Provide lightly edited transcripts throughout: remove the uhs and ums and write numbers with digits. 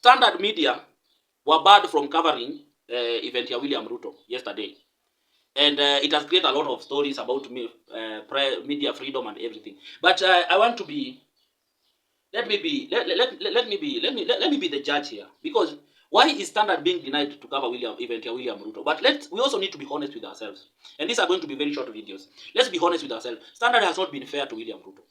Standard media were barred from covering event here William Ruto yesterday. And it has created a lot of stories about media freedom and everything. But I want to be, let me be the judge here, because why is Standard being denied to cover William Ruto? But we also need to be honest with ourselves. And these are going to be very short videos. Let's be honest with ourselves. Standard has not been fair to William Ruto.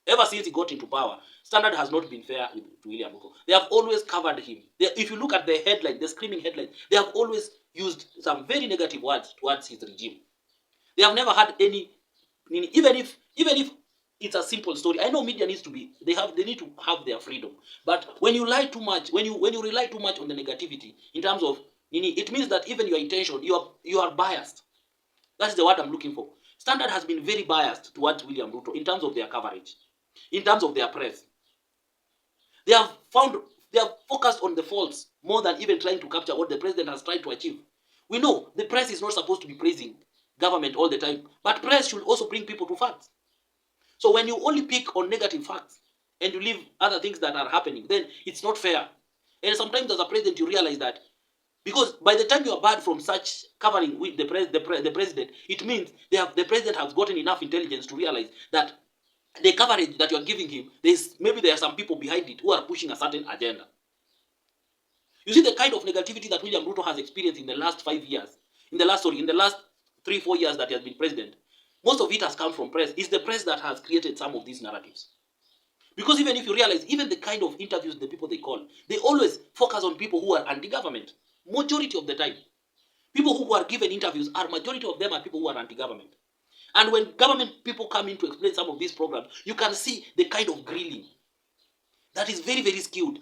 Ever since he got into power, Standard has not been fair to William Ruto. They have always covered him. If you look at the headline, the screaming headline, they have always used some very negative words towards his regime. They have never had any, even if it's a simple story. I know media needs to be, they need to have their freedom. But when you lie too much, when you rely too much on the negativity in terms of, it means that even your intention, you are biased. That's the word I'm looking for. Standard has been very biased towards William Ruto in terms of their coverage, in terms of their press. They have focused on the faults more than even trying to capture what the president has tried to achieve. We know the press is not supposed to be praising government all the time, but press should also bring people to facts. So when you only pick on negative facts and you leave other things that are happening, then it's not fair. And sometimes as a president, you realize that, because by the time you are barred from such covering with the president, it means the president has gotten enough intelligence to realize that the coverage that you are giving him, maybe there are some people behind it who are pushing a certain agenda. You see the kind of negativity that William Ruto has experienced in the last 5 years, in the last 3-4 years that he has been president. Most of it has come from press. It's the press that has created some of these narratives. Because even if you realize, even the kind of interviews the people they call, they always focus on people who are anti-government. Majority of the time. People who are given interviews, majority of them are people who are anti-government. And when government people come in to explain some of these programs, you can see the kind of grilling that is very, very skewed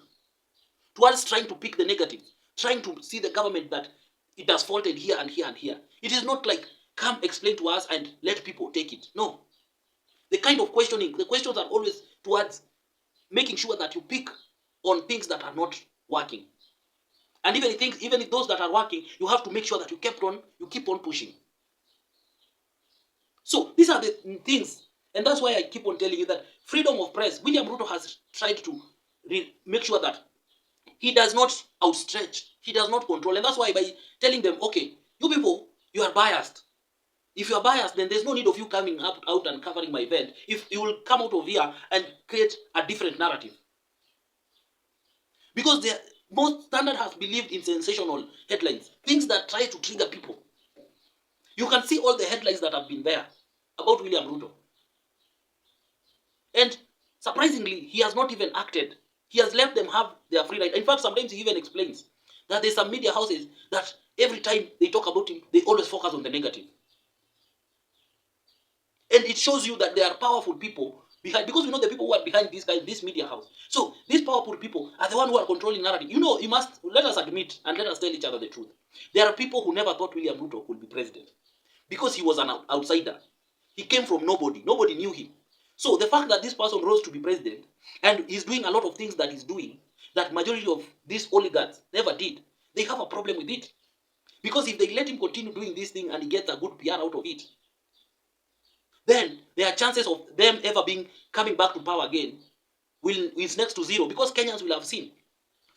towards trying to pick the negative, trying to see the government that it has faulted here and here and here. It is not like, come explain to us and let people take it. No. The kind of questioning, the questions are always towards making sure that you pick on things that are not working. And even if those that are working, you have to make sure that you keep on pushing. So these are the things, and that's why I keep on telling you that freedom of press, William Ruto has tried to make sure that he does not outstretch, he does not control. And that's why by telling them, okay, you people, you are biased. If you are biased, then there's no need of you coming out and covering my event. If you will come out of here and create a different narrative. Because most Standard has believed in sensational headlines, things that try to trigger people. You can see all the headlines that have been there about William Ruto. And surprisingly, he has not even acted. He has left them have their free right. In fact, sometimes he even explains that there's some media houses that every time they talk about him, they always focus on the negative. And it shows you that there are powerful people behind, because we know the people who are behind this media house. So these powerful people are the ones who are controlling narrative. You must let us admit and let us tell each other the truth. There are people who never thought William Ruto could be president because he was an outsider. He came from nobody. Nobody knew him. So the fact that this person rose to be president and is doing a lot of things that he's doing that majority of these oligarchs never did, they have a problem with it. Because if they let him continue doing this thing and he gets a good PR out of it, then there are chances of them ever coming back to power again is next to zero, because Kenyans will have seen.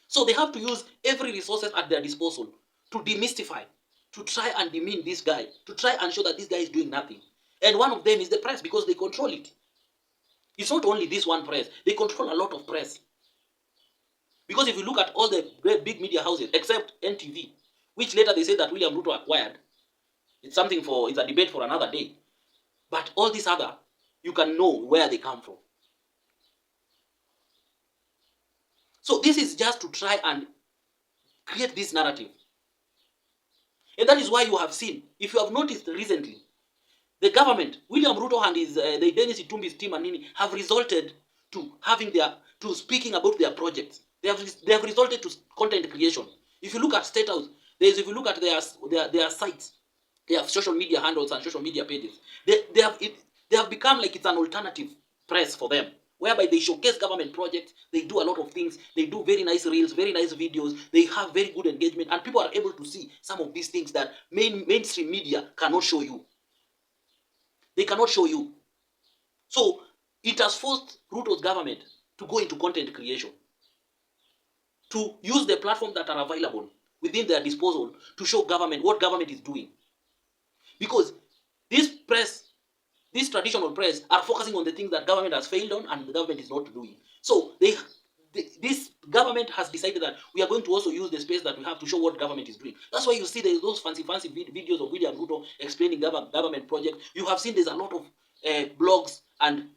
So they have to use every resources at their disposal to demystify, to try and demean this guy, to try and show that this guy is doing nothing. And one of them is the press, because they control it. It's not only this one press, they control a lot of press. Because if you look at all the big media houses, except NTV, which later they say that William Ruto acquired, it's a debate for another day. But all these other, you can know where they come from. So this is just to try and create this narrative. And that is why you have seen, if you have noticed recently, the government, William Ruto and the Dennis Itumbi's team and Nini, have resulted to speaking about their projects. They have resulted to content creation. If you look at State House, if you look at their sites, they have social media handles and social media pages. They have become like it's an alternative press for them, whereby they showcase government projects, they do a lot of things, they do very nice reels, very nice videos, they have very good engagement, and people are able to see some of these things that mainstream media cannot show you. They cannot show you. So it has forced Ruto's government to go into content creation, to use the platforms that are available within their disposal to show government what government is doing. Because this press, this traditional press, are focusing on the things that government has failed on and the government is not doing. So this government has decided that we are going to also use the space that we have to show what government is doing. That's why you see there's those fancy videos of William Ruto explaining government projects. You have seen there's a lot of blogs and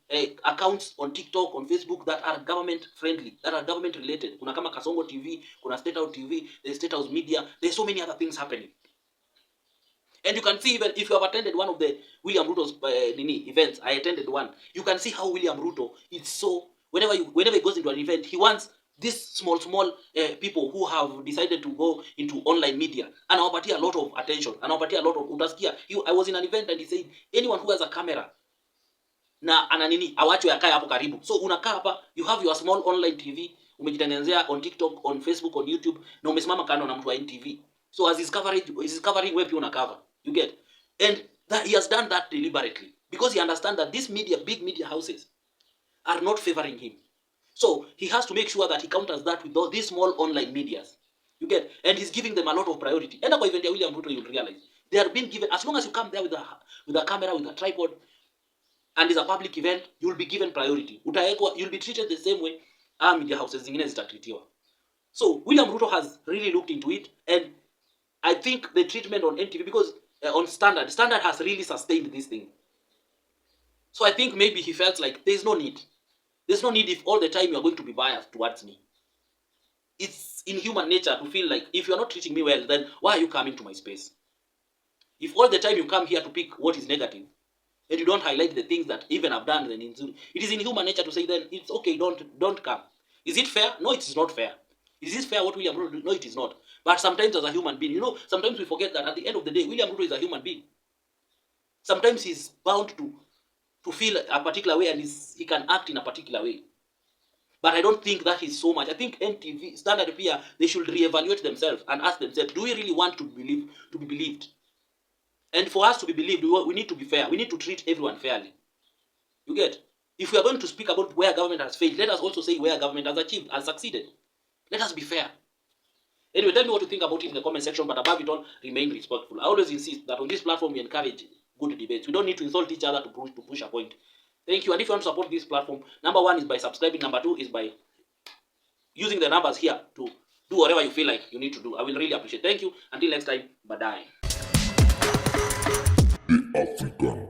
accounts on TikTok, on Facebook that are government friendly, that are government related. Kuna kama Kasongo TV, kuna State House TV, there's State House Media, there's so many other things happening. And you can see, even if you have attended one of the William Ruto's events, I attended one, you can see how William Ruto is so, whenever he goes into an event, he wants these small people who have decided to go into online media, and anawapatia a lot of attention, anawapatia a lot of, utasikia, I was in an event and he said, anyone who has a camera, na ana nini, awachwe akae hapo karibu. So unakaa hapa, you have your small online TV, umejitengenezea on TikTok, on Facebook, on YouTube, na umesimama kando na mtu wa NTV. So as he's covering wewe pia unakava. You get? And that he has done that deliberately because he understands that these big media houses are not favoring him. So he has to make sure that he counters that with all these small online medias. You get? And he's giving them a lot of priority. And by event William Ruto, you'll realize they are being given, as long as you come there with a camera, with a tripod, and it's a public event, you'll be given priority. You'll be treated the same way media houses zingine zitatreatiwa. So William Ruto has really looked into it, and I think the treatment on NTV, because on Standard has really sustained this thing. So I think maybe he felt like there's no need if all the time you're going to be biased towards me. It's in human nature to feel like if you're not treating me well, then why are you coming to my space? If all the time you come here to pick what is negative and you don't highlight the things that even I've done, then it is in human nature to say then it's okay, don't come. Is it fair? No, it is not fair. Is this fair what William Ruto did? No, it is not. But sometimes as a human being, sometimes we forget that at the end of the day, William Ruto is a human being. Sometimes he's bound to feel a particular way and he can act in a particular way. But I don't think that is so much. I think NTV, Standard here, they should reevaluate themselves and ask themselves, do we really want to be believed? And for us to be believed, we need to be fair. We need to treat everyone fairly. You get? If we are going to speak about where government has failed, let us also say where government has succeeded. Let us be fair. Anyway, tell me what you think about it in the comment section, but above it all, remain respectful. I always insist that on this platform we encourage good debates. We don't need to insult each other to push a point. Thank you. And if you want to support this platform, number 1 is by subscribing. Number 2 is by using the numbers here to do whatever you feel like you need to do. I will really appreciate it. Thank you. Until next time, bye-bye. The African